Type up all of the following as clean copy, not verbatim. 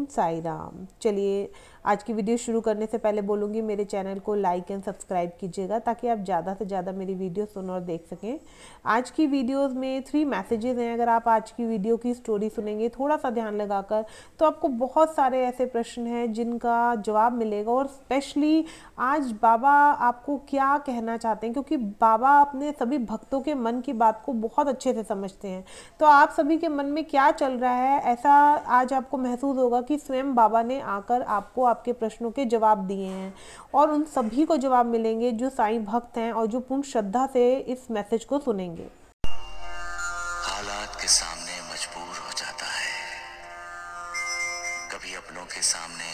ओम साई राम। चलिए, आज की वीडियो शुरू करने से पहले बोलूँगी मेरे चैनल को लाइक एंड सब्सक्राइब कीजिएगा ताकि आप ज़्यादा से ज़्यादा मेरी वीडियो सुन और देख सकें। आज की वीडियोस में 3 मैसेजेस हैं। अगर आप आज की वीडियो की स्टोरी सुनेंगे थोड़ा सा ध्यान लगाकर तो आपको बहुत सारे ऐसे प्रश्न हैं जिनका जवाब मिलेगा। और स्पेशली आज बाबा आपको क्या कहना चाहते हैं, क्योंकि बाबा अपने सभी भक्तों के मन की बात को बहुत अच्छे से समझते हैं। तो आप सभी के मन में क्या चल रहा है, ऐसा आज आपको महसूस होगा कि स्वयं बाबा ने आकर आपको आपके प्रश्नों के जवाब दिए हैं। और उन सभी को जवाब मिलेंगे जो साईं भक्त हैं और जो पूर्ण श्रद्धा से इस मैसेज को सुनेंगे। हालात के सामने मजबूर हो जाता है, कभी अपनों के सामने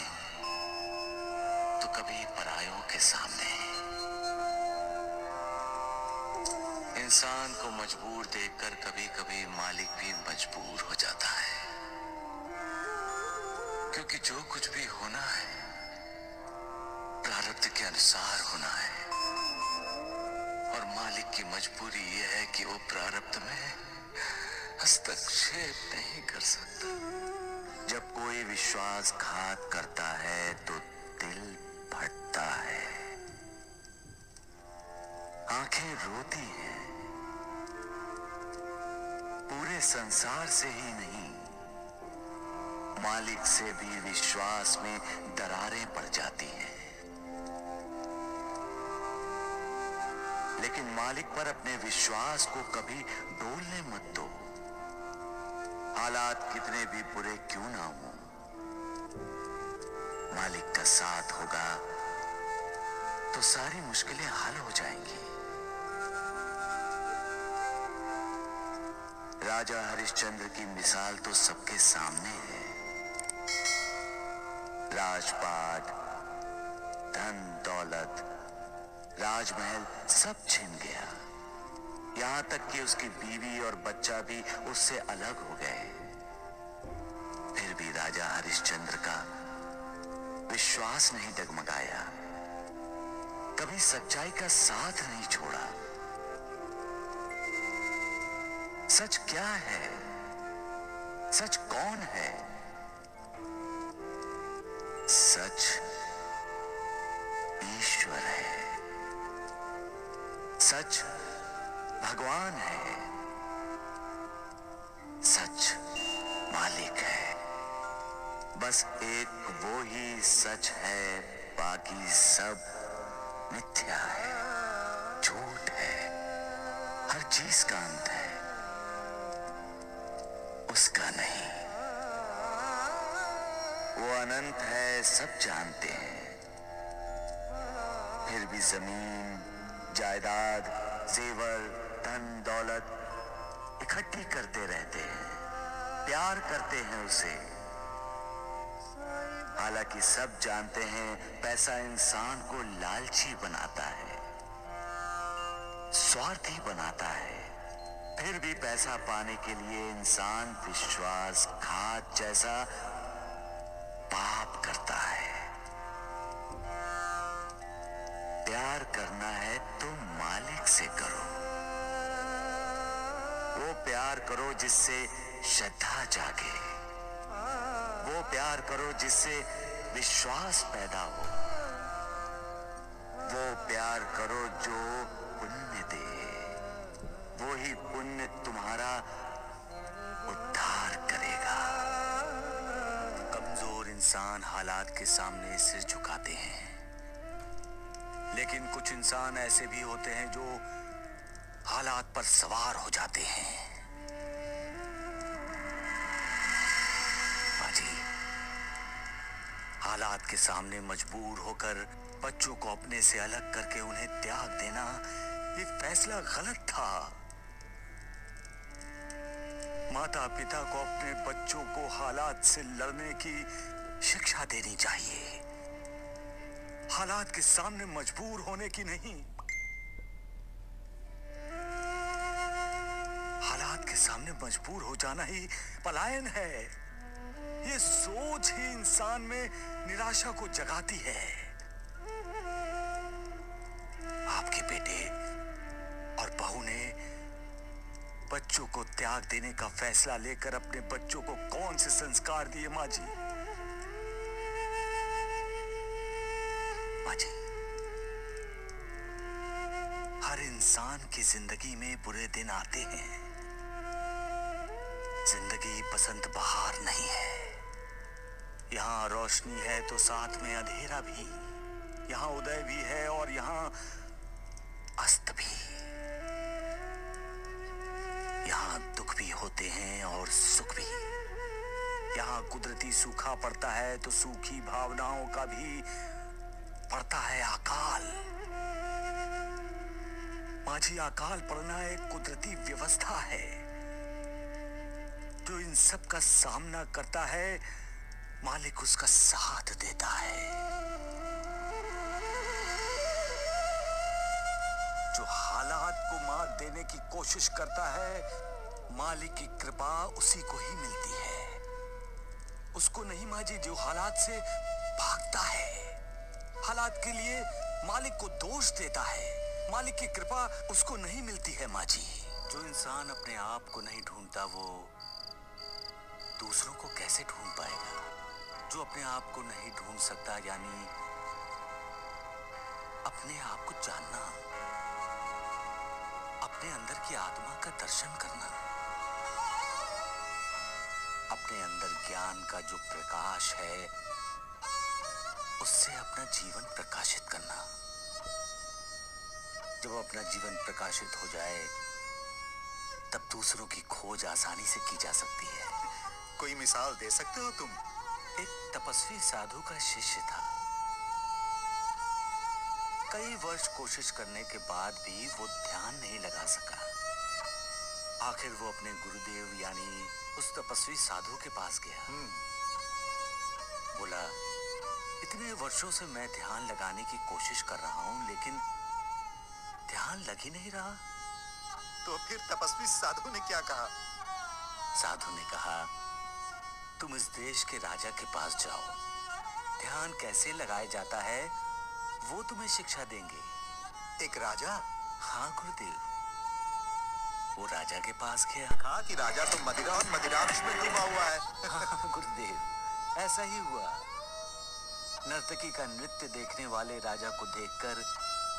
तो कभी परायों के सामने। इंसान को मजबूर देखकर कभी कभी मालिक भी मजबूर हो जाता है, क्योंकि जो कुछ भी होना है प्रारब्ध के अनुसार होना है। और मालिक की मजबूरी यह है कि वो प्रारब्ध में हस्तक्षेप नहीं कर सकता। जब कोई विश्वासघात करता है तो दिल फटता है, आंखें रोती हैं। पूरे संसार से ही नहीं, मालिक से भी विश्वास में दरारें पड़ जाती हैं। लेकिन मालिक पर अपने विश्वास को कभी डोलने मत दो। हालात कितने भी बुरे क्यों ना हो, मालिक का साथ होगा तो सारी मुश्किलें हल हो जाएंगी। राजा हरिश्चंद्र की मिसाल तो सबके सामने है। राजपाट, धन दौलत, राजमहल सब छिन गया। यहां तक कि उसकी बीवी और बच्चा भी उससे अलग हो गए। फिर भी राजा हरिश्चंद्र का विश्वास नहीं डगमगाया, कभी सच्चाई का साथ नहीं छोड़ा। सच क्या है? सच कौन है? सच ईश्वर है, सच भगवान है, सच मालिक है। बस एक वो ही सच है, बाकी सब मिथ्या है, झूठ है। हर चीज का अंत है, उसका नहीं। वो अनंत है, सब जानते हैं। फिर भी जमीन, जायदाद, जेवर, धन दौलत इकट्ठी करते रहते हैं, प्यार करते हैं उसे। हालांकि सब जानते हैं पैसा इंसान को लालची बनाता है, स्वार्थी बनाता है। फिर भी पैसा पाने के लिए इंसान विश्वासघात जैसा पाप करता है। प्यार करना है तो मालिक से करो। वो प्यार करो जिससे श्रद्धा जागे, वो प्यार करो जिससे विश्वास पैदा हो, वो प्यार करो जो पुण्य दे। वो ही पुण्य तुम्हारा उद्धार करेगा। कमजोर इंसान हालात के सामने सिर झुकाते हैं, लेकिन कुछ इंसान ऐसे भी होते हैं जो हालात पर सवार हो जाते हैं। बाजी, हालात के सामने मजबूर होकर बच्चों को अपने से अलग करके उन्हें त्याग देना एक फैसला गलत था। माता पिता को अपने बच्चों को हालात से लड़ने की शिक्षा देनी चाहिए, हालात के सामने मजबूर होने की नहीं। हालात के सामने मजबूर हो जाना ही पलायन है। ये सोच ही इंसान में निराशा को जगाती है। आपके बेटे और बहू ने बच्चों को त्याग देने का फैसला लेकर अपने बच्चों को कौन से संस्कार दिए माँ जी? माँ जी, हर इंसान की जिंदगी में बुरे दिन आते हैं। जिंदगी बसंत बहार नहीं है। यहाँ रोशनी है तो साथ में अंधेरा भी, यहाँ उदय भी है और यहाँ अस्त भी। यहाँ दुख भी होते हैं और सुख भी। यहाँ कुदरती सूखा पड़ता है तो सूखी भावनाओं का भी पड़ता है अकाल। माझी, अकाल पड़ना एक कुदरती व्यवस्था है। जो इन सब का सामना करता है, मालिक उसका साथ देता है। जो हालात को मात देने की कोशिश करता है, मालिक की कृपा उसी को ही मिलती है। उसको नहीं माँ जी जो हालात से भागता है। हालात के लिए मालिक को दोष देता है। मालिक की कृपा उसको नहीं मिलती है माँ जी। जो इंसान अपने आप को नहीं ढूंढता, वो दूसरों को कैसे ढूंढ पाएगा? जो अपने आप को नहीं ढूंढ सकता, यानी अपने आप को जानना, अपने अंदर की आत्मा का दर्शन करना, अपने अंदर ज्ञान का जो प्रकाश है, उससे अपना जीवन प्रकाशित करना। जब अपना जीवन प्रकाशित हो जाए, तब दूसरों की खोज आसानी से की जा सकती है। कोई मिसाल दे सकते हो तुम? एक तपस्वी साधु का शिष्य था। कई वर्ष कोशिश करने के बाद भी वो ध्यान नहीं लगा सका। आखिर वो अपने गुरुदेव यानी उस तपस्वी साधु के पास गया। बोला, इतने वर्षों से मैं ध्यान लगाने की कोशिश कर रहा हूं, लेकिन ध्यान लग ही नहीं रहा। तो फिर तपस्वी साधु ने क्या कहा? साधु ने कहा, तुम इस देश के राजा के पास जाओ। ध्यान कैसे लगाया जाता है, वो तुम्हें शिक्षा देंगे। एक राजा? हाँ गुरुदेव। वो राजा के पास गया। कहा कि राजा तो मदिरा और मदिराक्ष में डूबा हुआ है। हाँ गुरुदेव, ऐसा ही हुआ। नर्तकी का नृत्य देखने वाले राजा को देखकर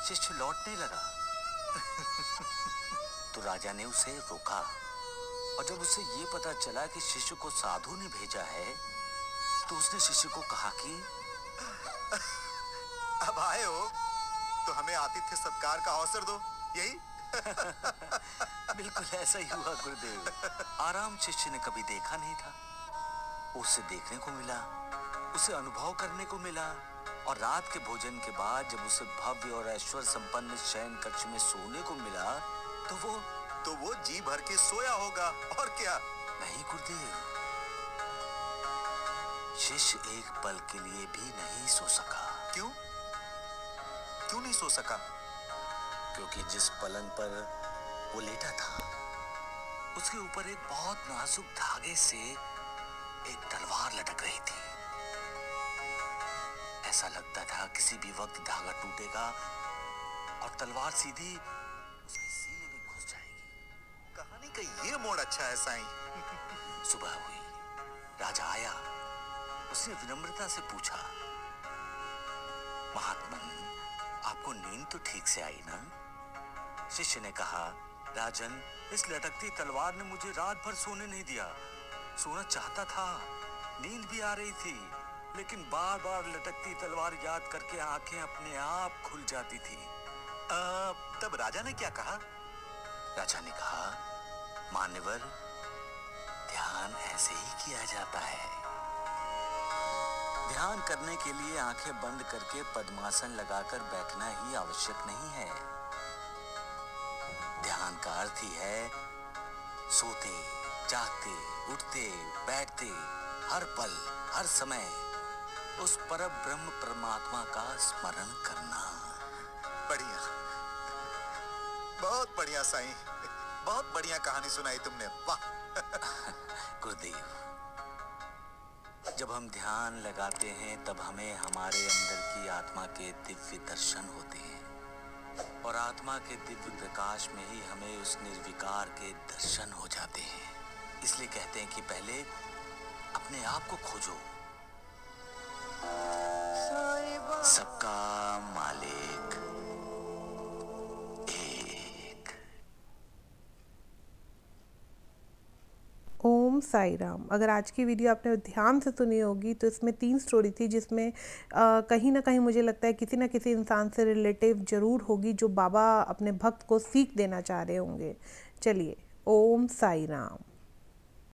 शिष्य लौटने लगा। तो राजा ने उसे रोका, और जब उसे ये पता चला कि शिष्य को साधु ने भेजा है, तो उसने शिष्य को कहा कि अब आए हो तो हमें आतिथ्य सत्कार का अवसर दो, यही? बिल्कुल ऐसा ही हुआ गुरुदेव। आराम शिष्य ने कभी देखा नहीं था। उससे देखने को मिला, उसे अनुभव करने को मिला, और रात के भोजन के बाद जब उसे भव्य और ऐश्वर्य संपन्न शयन कक्ष में सोने को मिला, तो वो जी भर के सोया होगा, और क्या? नहीं गुरुदेव, शिष्य एक पल के लिए भी नहीं सो सका। क्यों? क्यों नहीं सो सका? क्योंकि जिस पलंग पर वो लेटा था, उसके ऊपर एक बहुत नाजुक धागे से एक तलवार लटक रही थी। ऐसा लगता था किसी भी वक्त धागा टूटेगा और तलवार सीधी उसके सीने में घुस जाएगी। कहानी का ये मोड़ अच्छा है साईं। सुबह हुई, राजा आया। उसने विनम्रता से पूछा, महात्मन, आपको नींद तो ठीक से आई ना? शिष्य ने कहा, राजन, इस लटकती तलवार ने मुझे रात भर सोने नहीं दिया। सोना चाहता था, नींद भी आ रही थी, लेकिन बार बार लटकती तलवार याद करके आंखें अपने आप खुल जाती थी। तब राजा ने क्या कहा? राजा ने कहा, मान्यवर, ध्यान ऐसे ही किया जाता है। ध्यान करने के लिए आंखें बंद करके पद्मासन लगाकर बैठना ही आवश्यक नहीं है। ध्यान का अर्थ ही है सोते, जागते, उठते, बैठते, हर पल, हर समय उस परम ब्रह्म परमात्मा का स्मरण करना। बढ़िया, बहुत बढ़िया साईं, बहुत बढ़िया कहानी सुनाई तुमने, वाह। गुरुदेव, जब हम ध्यान लगाते हैं तब हमें हमारे अंदर की आत्मा के दिव्य दर्शन होते हैं, और आत्मा के दिव्य प्रकाश में ही हमें उस निर्विकार के दर्शन हो जाते हैं। इसलिए कहते हैं कि पहले अपने आप को खोजो। साईं सबका मालिक एक। ओम साई राम। अगर आज की वीडियो आपने ध्यान से सुनी होगी तो इसमें 3 स्टोरी थी, जिसमें कहीं ना कहीं मुझे लगता है किसी ना किसी इंसान से रिलेटिव ज़रूर होगी जो बाबा अपने भक्त को सीख देना चाह रहे होंगे। चलिए, ओम साई राम।